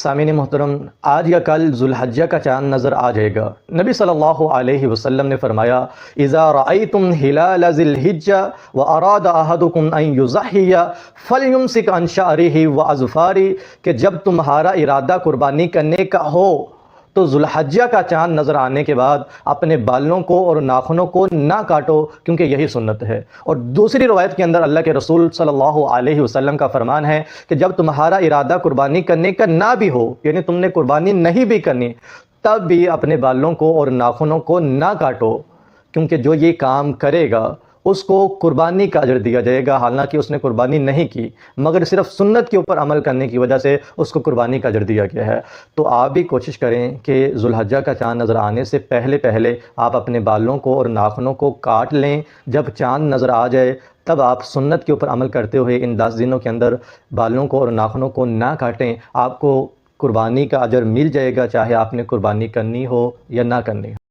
سامعین محترم، آج یا کل ذوالحجہ کا چاند نظر آ جائے گا۔ نبی صلی اللہ علیہ وسلم نے فرمایا، اذا رأیتم ہلال ذی الحجہ واراد احدکم ان یضحی فلیمسک عن شعرہ واظفارہ، کہ جب تمہارا ارادہ قربانی کرنے کا ہو تو ذوالحجہ کا چاند نظر آنے کے بعد اپنے بالوں کو اور ناخنوں کو نہ کاٹو، کیونکہ یہی سنت ہے۔ اور دوسری روایت کے اندر اللہ کے رسول صلی اللہ علیہ وسلم کا فرمان ہے کہ جب تمہارا ارادہ قربانی کرنے کا نہ بھی ہو، یعنی تم نے قربانی نہیں بھی کرنی، تب بھی اپنے بالوں کو اور ناخنوں کو نہ کاٹو، کیونکہ جو یہ کام کرے گا اس کو قربانی کا اجر دیا جائے گا، حالانکہ اس نے قربانی نہیں کی، مگر صرف سنت کے اوپر عمل کرنے کی وجہ سے اس کو قربانی کا اجر دیا گیا ہے۔ تو آپ بھی کوشش کریں کہ ذوالحجہ کا چاند نظر آنے سے پہلے آپ اپنے بالوں کو اور ناخنوں کو کاٹ لیں۔ جب چاند نظر آ جائے تب آپ سنت کے اوپر عمل کرتے ہوئے ان 10 دنوں کے اندر بالوں کو اور ناخنوں کو نہ کاٹیں، آپ کو قربانی کا اجر مل جائے گا، چاہے آپ نے قربانی کرنی ہو یا نہ کرنی ہو۔